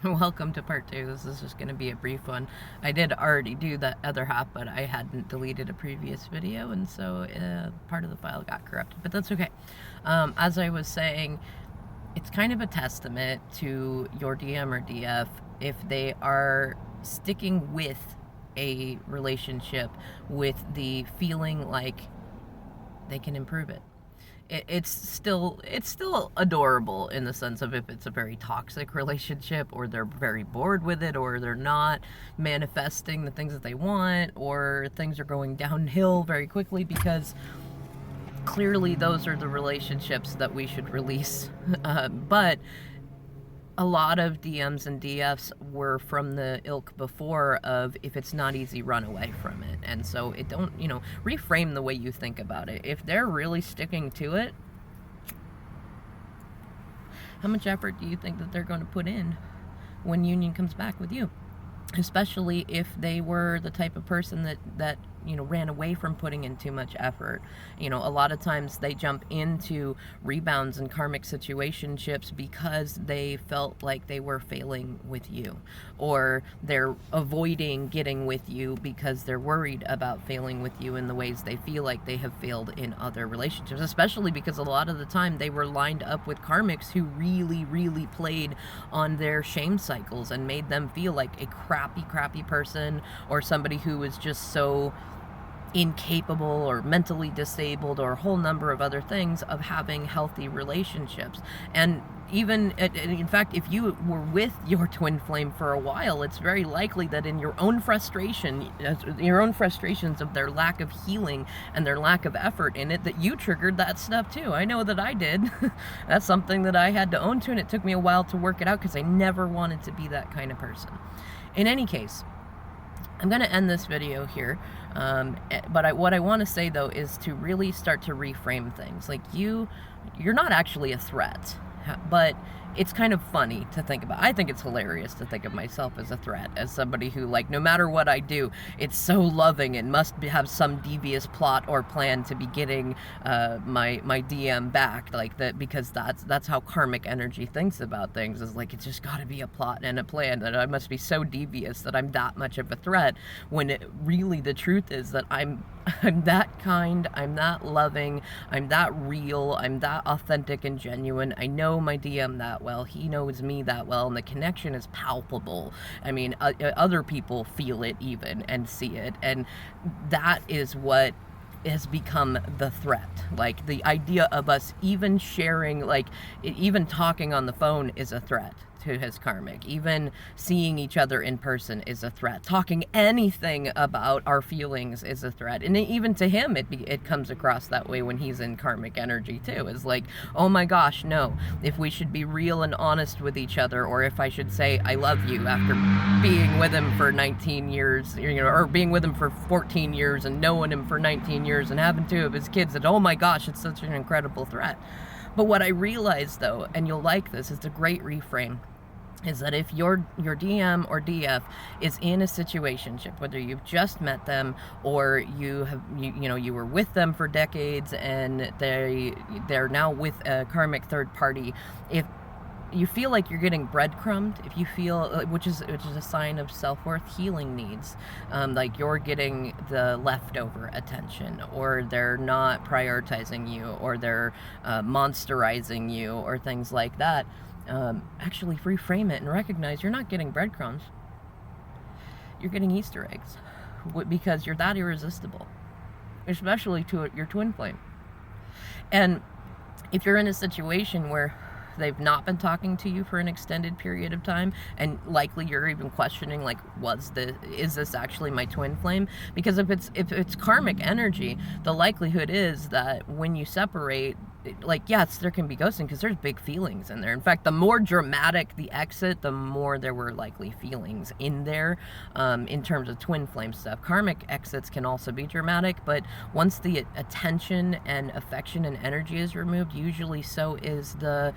Welcome to part 2. This is just going to be a brief one. I did already do that other half, but I hadn't deleted a previous video, and so part of the file got corrupted, but that's okay. As I was saying, it's kind of a testament to your DM or DF if they are sticking with a relationship with the feeling like they can improve it. It's still adorable in the sense of if it's a very toxic relationship, or they're very bored with it, or they're not manifesting the things that they want, or things are going downhill very quickly, because clearly those are the relationships that we should release. But a lot of DMs and DFs were from the ilk before of, if it's not easy, run away from it. And so it don't, reframe the way you think about it. If they're really sticking to it, how much effort do you think that they're going to put in when union comes back with you? Especially if they were the type of person that ran away from putting in too much effort. A lot of times they jump into rebounds and karmic situationships because they felt like they were failing with you, or they're avoiding getting with you because they're worried about failing with you in the ways they feel like they have failed in other relationships, especially because a lot of the time they were lined up with karmics who really, really played on their shame cycles and made them feel like a crappy person, or somebody who was just so incapable or mentally disabled, or a whole number of other things, of having healthy relationships. And even, in fact, if you were with your twin flame for a while, it's very likely that in your own frustrations of their lack of healing and their lack of effort in it, that you triggered that stuff too. I know that I did. That's something that I had to own to, and it took me a while to work it out because I never wanted to be that kind of person. In any case, I'm going to end this video here, but what I want to say, though, is to really start to reframe things. Like, you're not actually a threat, but it's kind of funny to think about. I think it's hilarious to think of myself as a threat, as somebody who, like, no matter what I do, it's so loving and must have some devious plot or plan to be getting my DM back, like that, because that's how karmic energy thinks about things. Is like, it's just got to be a plot and a plan, that I must be so devious that I'm that much of a threat, when really the truth is that I'm that kind, I'm that loving, I'm that real, I'm that authentic and genuine. I know my DM that well, he knows me that well, and the connection is palpable. I mean, other people feel it even and see it, and that is what has become the threat. Like, the idea of us even sharing, like, even talking on the phone is a threat to his karmic. Even seeing each other in person is a threat. Talking anything about our feelings is a threat. And even to him, it comes across that way when he's in karmic energy too. Is like, oh my gosh, no. If we should be real and honest with each other, or if I should say I love you after being with him for 19 years, or being with him for 14 years and knowing him for 19 years and having 2 of his kids, that, oh my gosh, it's such an incredible threat. But what I realized, though, and you'll like this, is a great reframe, is that if your DM or DF is in a situationship, whether you've just met them or you were with them for decades and they're now with a karmic third party, if you feel like you're getting breadcrumbed, if you feel, which is a sign of self-worth healing needs, like you're getting the leftover attention, or they're not prioritizing you, or they're monsterizing you, or things like that, actually reframe it and recognize you're not getting breadcrumbs. You're getting Easter eggs, because you're that irresistible, especially to your twin flame. And if you're in a situation where they've not been talking to you for an extended period of time, and likely you're even questioning, like, is this actually my twin flame? Because if it's karmic energy, the likelihood is that when you separate, like, yes, there can be ghosting because there's big feelings in there. In fact, the more dramatic the exit, the more there were likely feelings in there, in terms of twin flame stuff. Karmic exits can also be dramatic, but once the attention and affection and energy is removed, usually so is the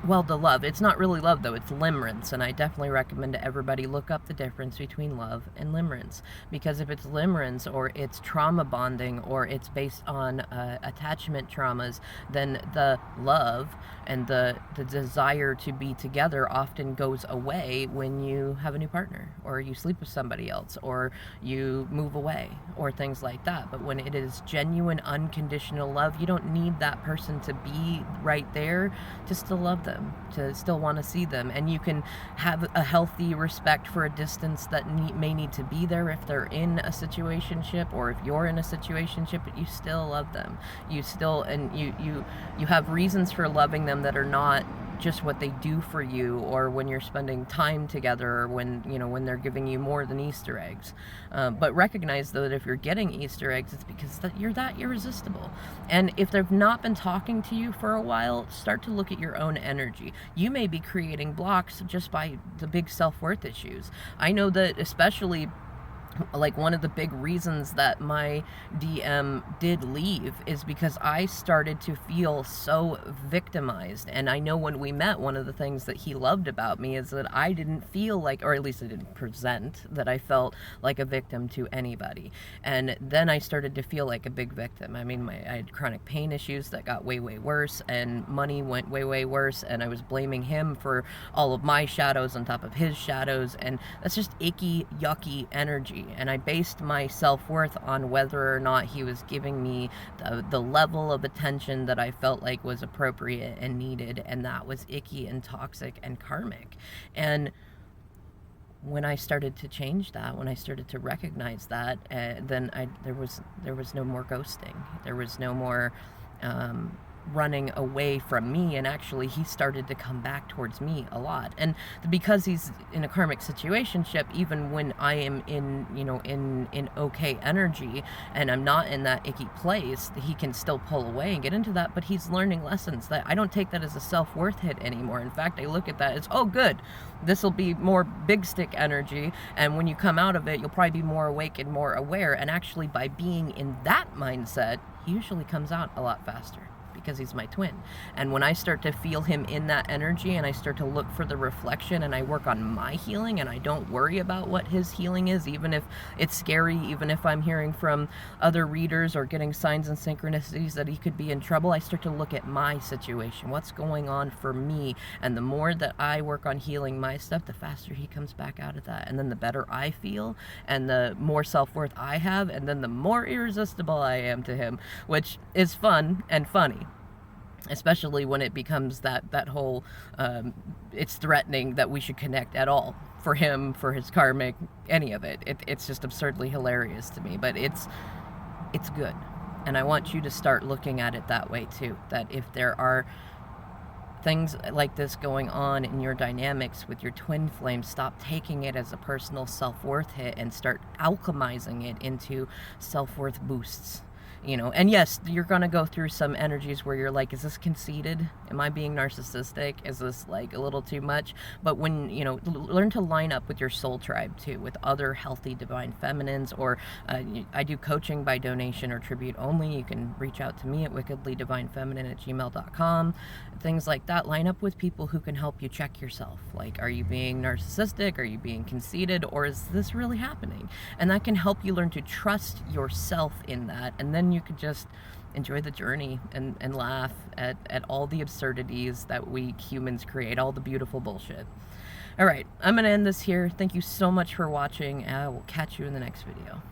well, the love. It's not really love, though. It's limerence. And I definitely recommend to everybody look up the difference between love and limerence. Because if it's limerence, or it's trauma bonding, or it's based on attachment traumas, then the love and the desire to be together often goes away when you have a new partner, or you sleep with somebody else, or you move away, or things like that. But when it is genuine, unconditional love, you don't need that person to be right there to still love them, to still want to see them. And you can have a healthy respect for a distance that may need to be there if they're in a situationship, or if you're in a situationship, but you still love them. You still, and you have reasons for loving them that are not just what they do for you, or when you're spending time together, or when when they're giving you more than Easter eggs. But recognize, though, that if you're getting Easter eggs, it's because you're that irresistible. And if they've not been talking to you for a while, start to look at your own energy. You may be creating blocks just by the big self-worth issues. I know that, especially, like, one of the big reasons that my DM did leave is because I started to feel so victimized. And I know when we met, one of the things that he loved about me is that I didn't feel like, or at least I didn't present that I felt like a victim to anybody. And then I started to feel like a big victim. I mean, I had chronic pain issues that got way, way worse, and money went way, way worse, and I was blaming him for all of my shadows on top of his shadows, and that's just icky, yucky energy. And I based my self-worth on whether or not he was giving me the level of attention that I felt like was appropriate and needed, and that was icky and toxic and karmic. And when I started to change that, when I started to recognize that, then there was no more ghosting. There was no more running away from me, and actually he started to come back towards me a lot. And because he's in a karmic situationship, even when I am in in okay energy and I'm not in that icky place, he can still pull away and get into that. But he's learning lessons that I don't take that as a self-worth hit anymore. In fact, I look at that as, oh good, this will be more big stick energy, and when you come out of it, you'll probably be more awake and more aware. And actually, by being in that mindset, he usually comes out a lot faster, because he's my twin. And when I start to feel him in that energy, and I start to look for the reflection, and I work on my healing, and I don't worry about what his healing is, even if it's scary, even if I'm hearing from other readers or getting signs and synchronicities that he could be in trouble, I start to look at my situation, what's going on for me. And the more that I work on healing my stuff, the faster he comes back out of that. And then the better I feel, and the more self-worth I have, and then the more irresistible I am to him, which is fun and funny. Especially when it becomes that whole, it's threatening that we should connect at all, for him, for his karmic, any of it. It's just absurdly hilarious to me, but it's good. And I want you to start looking at it that way too, that if there are things like this going on in your dynamics with your twin flame, stop taking it as a personal self-worth hit and start alchemizing it into self-worth boosts. And yes, you're going to go through some energies where you're like, is this conceited? Am I being narcissistic? Is this like a little too much? But when, learn to line up with your soul tribe too, with other healthy divine feminines, or I do coaching by donation or tribute only. You can reach out to me at wickedlydivinefeminine@gmail.com. Things like that. Line up with people who can help you check yourself. Like, are you being narcissistic? Are you being conceited? Or is this really happening? And that can help you learn to trust yourself in that. And then you could just enjoy the journey and laugh at all the absurdities that we humans create, all the beautiful bullshit. All right, I'm going to end this here. Thank you so much for watching. I will catch you in the next video.